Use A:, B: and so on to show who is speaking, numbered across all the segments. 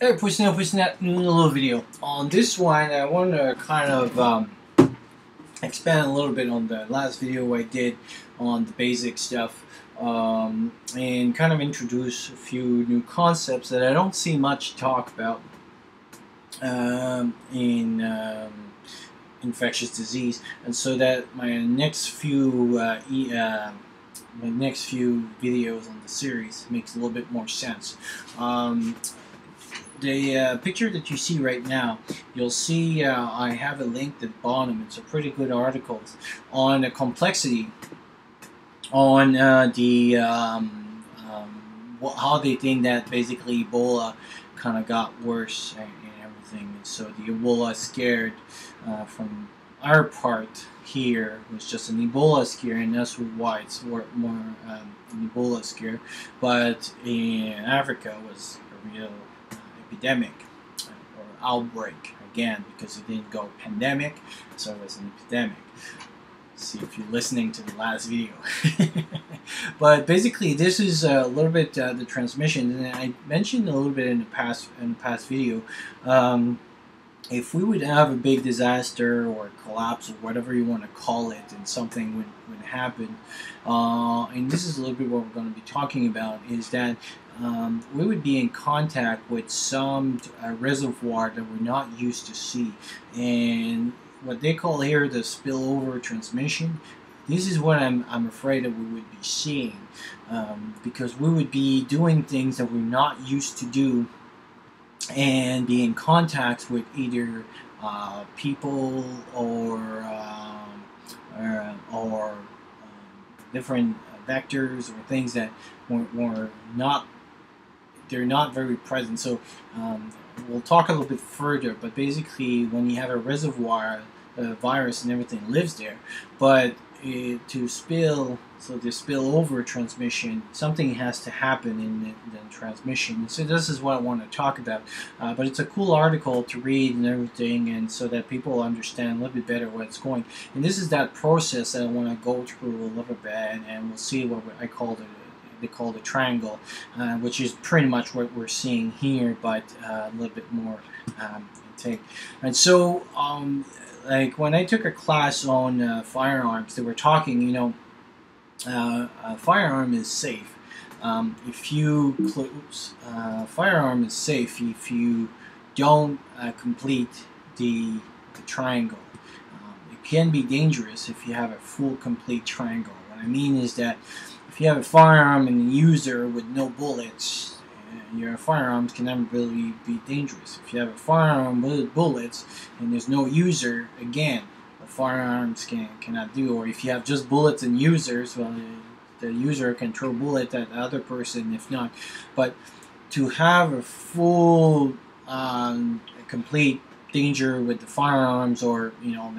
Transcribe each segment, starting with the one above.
A: Hey, pushing that new little video. On this one, I want to kind of expand a little bit on the last video I did on the basic stuff, and kind of introduce a few new concepts that I don't see much talk about in infectious disease, and so that my next few videos on the series makes a little bit more sense. The picture that you see right now, you'll see I have a link at the bottom. It's a pretty good article on the complexity on how they think that basically Ebola kind of got worse and everything. And so the Ebola scared from our part here was just an Ebola scare, and that's why it's more an Ebola scare. But in Africa was a real epidemic or outbreak again, because it didn't go pandemic, so it was an epidemic. See if you're listening to the last video. But basically, this is a little bit the transmission, and I mentioned a little bit in the past video. If we would have a big disaster or collapse or whatever you want to call it, and something would happen, and this is a little bit what we're going to be talking about, is that we would be in contact with some reservoir that we're not used to see, and what they call here the spillover transmission. This is what I'm afraid that we would be seeing, because we would be doing things that we're not used to do, and be in contact with either people or different vectors or things that were not, they're not very present. So we'll talk a little bit further, but basically when you have a reservoir, the virus and everything lives there, but to spill, so the spillover transmission, something has to happen in the transmission. So this is what I want to talk about, but it's a cool article to read and everything, and so that people understand a little bit better what's going. And this is that process that I want to go through a little bit, and we'll see what I called it. They call the triangle, which is pretty much what we're seeing here, but a little bit more intake. And so, like when I took a class on firearms, they were talking, you know, a firearm is safe if you close. Firearm is safe if you don't complete the triangle. It can be dangerous if you have a full complete triangle. What I mean is that if you have a firearm and a user with no bullets, your firearms can never really be dangerous. If you have a firearm with bullets and there's no user, again, the firearms cannot do. Or if you have just bullets and users, well, the user can throw bullet at the other person if not. But to have a full, complete danger with the firearms, or you know,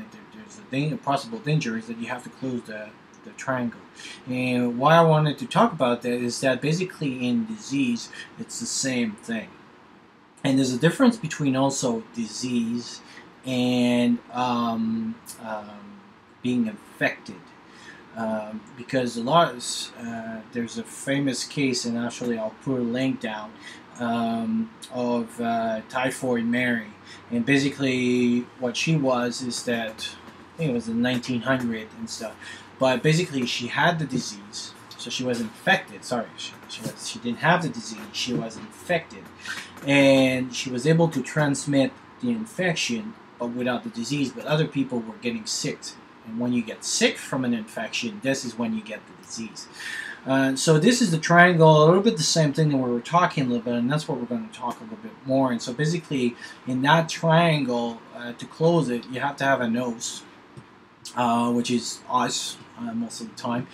A: there's a possible danger, is that you have to close the triangle. And why I wanted to talk about that is that basically in disease it's the same thing, and there's a difference between also disease and being infected, because a lot of there's a famous case, and actually I'll put a link down, of Typhoid Mary, and basically what she was is that I think it was in 1900 and stuff. But basically, she had the disease, so she was infected. Sorry, she didn't have the disease. She was infected, and she was able to transmit the infection, but without the disease. But other people were getting sick, and when you get sick from an infection, this is when you get the disease. So this is the triangle, a little bit the same thing that we were talking a little bit, and that's what we're going to talk a little bit more. And so basically, in that triangle, to close it, you have to have a nose, which is us. Most of the time,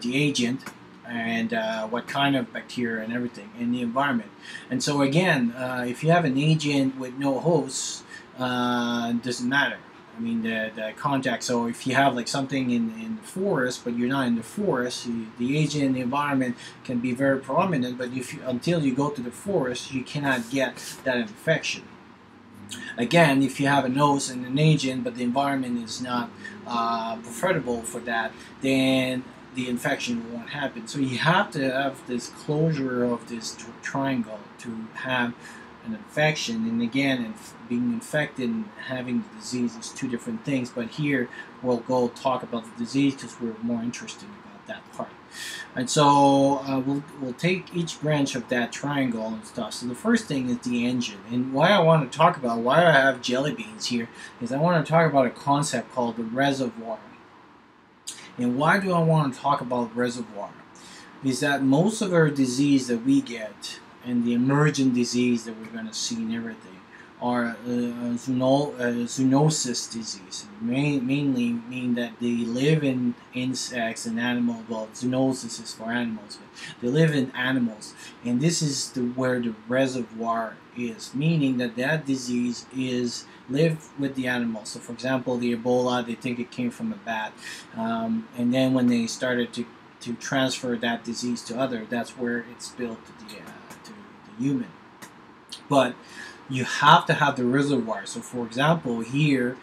A: the agent, and what kind of bacteria and everything in the environment. And so again, if you have an agent with no hosts, it doesn't matter. I mean, the contact. So if you have like something in the forest, but you're not in the forest, the agent in the environment can be very prominent, but until you go to the forest, you cannot get that infection. Again, if you have a nose and an agent, but the environment is not preferable for that, then the infection won't happen. So you have to have this closure of this triangle to have an infection, and again, being infected and having the disease is two different things. But here we'll go talk about the disease because we're more interested about that part. And so we'll take each branch of that triangle and stuff. So the first thing is the engine. And why I want to talk about, why I have jelly beans here, is I want to talk about a concept called the reservoir. And why do I want to talk about reservoir? Is that most of our disease that we get, and the emergent disease that we're going to see and everything, are zoonosis disease. Mainly mean that they live in insects and animals. Well, zoonosis is for animals, but they live in animals, and this is where the reservoir is, meaning that that disease is live with the animals. So, for example, the Ebola, they think it came from a bat, and then when they started to transfer that disease to others, that's where it spilled to the human. But you have to have the reservoir. So, for example, here,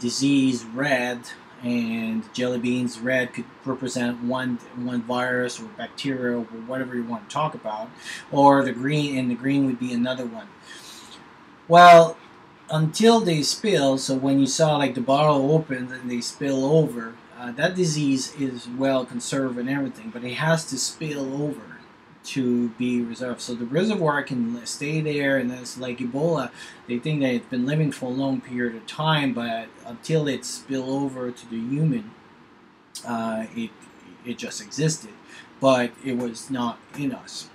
A: disease red and jelly beans red could represent one virus or bacteria or whatever you want to talk about, or the green, and the green would be another one. Well, until they spill, so when you saw like the bottle opens and they spill over, that disease is well conserved and everything, but it has to spill over to be reserved. So the reservoir can stay there, and that's like Ebola. They think that it's been living for a long period of time, but until it spill over to the human, it just existed, but it was not in us.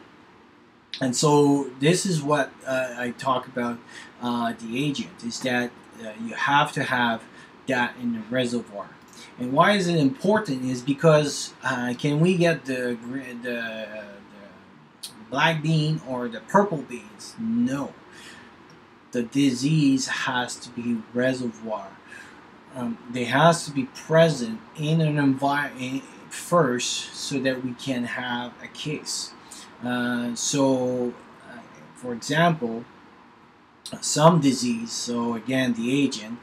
A: And so this is what I talk about the agent, is that you have to have that in the reservoir. And why is it important is because can we get the black bean or the purple beans? No. The disease has to be reservoir. They has to be present in an environment first so that we can have a case. For example, some disease, so again the agent,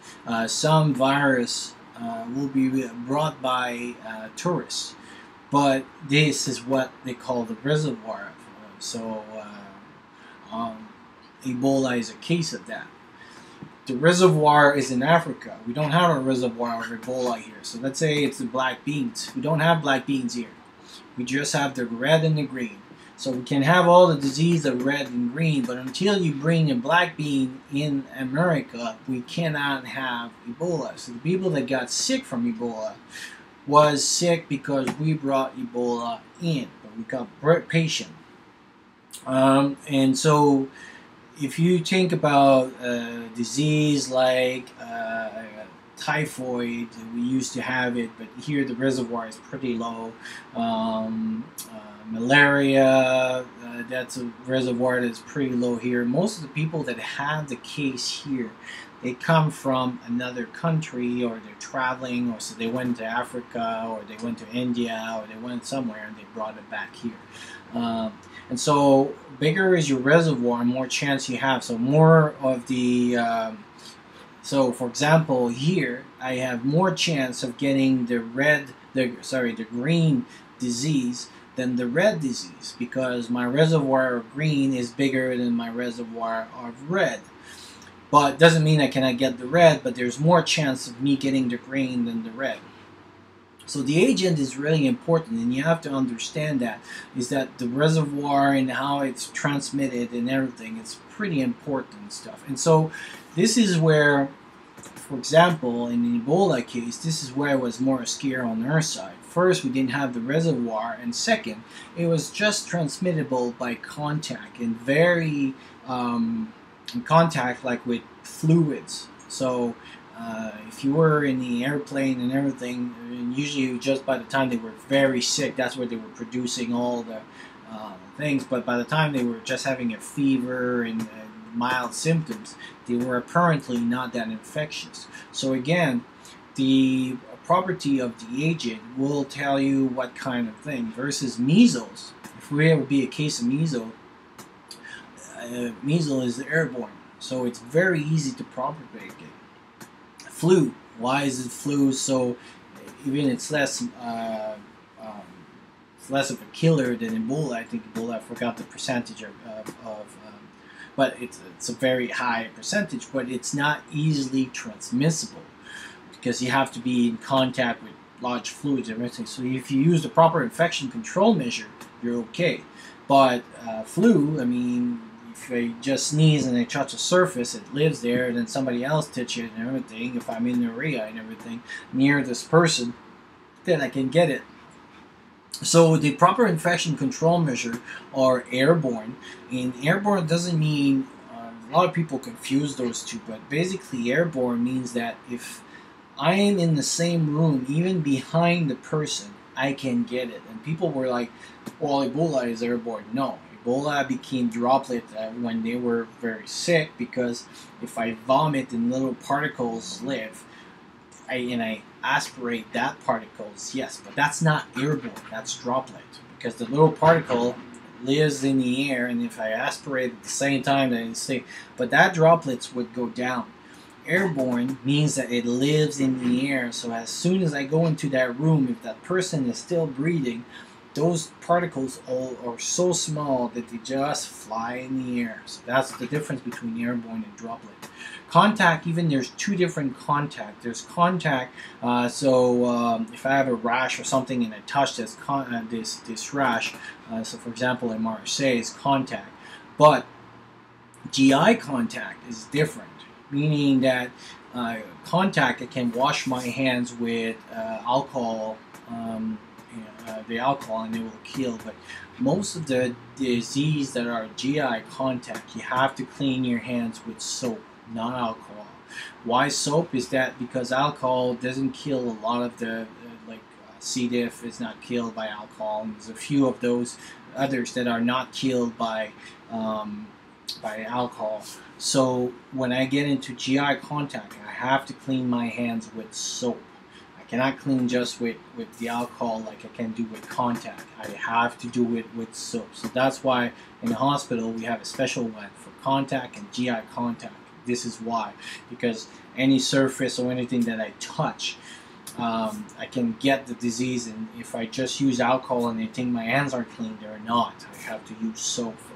A: some virus will be brought by tourists, but this is what they call the reservoir. Ebola is a case of that. The reservoir is in Africa. We don't have a reservoir of Ebola here. So let's say it's the black beans. We don't have black beans here. We just have the red and the green. So we can have all the disease of red and green, but until you bring a black bean in America, we cannot have Ebola. So the people that got sick from Ebola was sick because we brought Ebola in, but we got patient. And so if you think about disease like typhoid, we used to have it, but here the reservoir is pretty low. Malaria, that's a reservoir that's pretty low here. Most of the people that have the case here, they come from another country, or they're traveling, or so they went to Africa, or they went to India, or they went somewhere and they brought it back here. And so bigger is your reservoir, more chance you have. So more of the so for example, here I have more chance of getting the green disease than the red disease, because my reservoir of green is bigger than my reservoir of red. But it doesn't mean I cannot get the red, but there's more chance of me getting the green than the red. So the agent is really important, and you have to understand that, is that the reservoir and how it's transmitted and everything, it's pretty important stuff. And so this is where, for example, in the Ebola case, this is where it was more scary on our side. First, we didn't have the reservoir, and second, it was just transmittable by contact, and very in contact like with fluids. So if you were in the airplane and everything, and usually just by the time they were very sick, that's where they were producing all the things. But by the time they were just having a fever and mild symptoms, they were apparently not that infectious. So again, the property of the agent will tell you what kind of thing. Versus measles, if we would be a case of measles, measles is airborne, so it's very easy to propagate it. Flu, why is it flu? So even it's less of a killer than Ebola. I think Ebola, I forgot the percentage of but it's a very high percentage, but it's not easily transmissible because you have to be in contact with large fluids and everything. So if you use the proper infection control measure, you're okay. But flu, I mean, if I just sneeze and I touch a surface, it lives there, and then somebody else touch it and everything. If I'm in the area and everything near this person, then I can get it. So the proper infection control measure are airborne, and airborne doesn't mean, a lot of people confuse those two, but basically airborne means that if I am in the same room, even behind the person, I can get it. And people were like, well, Ebola is airborne. No, Ebola became droplet when they were very sick, because if I vomit and little particles live, and I aspirate that particles, yes, but that's not airborne, that's droplet, because the little particle lives in the air, and if I aspirate at the same time, then it's safe, but that droplets would go down. Airborne means that it lives in the air, so as soon as I go into that room, if that person is still breathing, those particles all are so small that they just fly in the air. So that's the difference between airborne and droplet. Contact, even there's two different contact. There's contact, if I have a rash or something and I touch this rash, so for example MRSA is contact, but GI contact is different, meaning that contact, I can wash my hands with alcohol, the alcohol, and it will kill. But most of the disease that are GI contact, you have to clean your hands with soap, not alcohol. Why soap? Is that because alcohol doesn't kill a lot of the C. diff is not killed by alcohol, and there's a few of those others that are not killed by alcohol. So when I get into GI contact, I have to clean my hands with soap. I cannot clean just with the alcohol like I can do with contact. I have to do it with soap. So that's why in the hospital we have a special one for contact and GI contact. This is why, because any surface or anything that I touch, I can get the disease, and if I just use alcohol and I think my hands are clean, they're not. I have to use soap for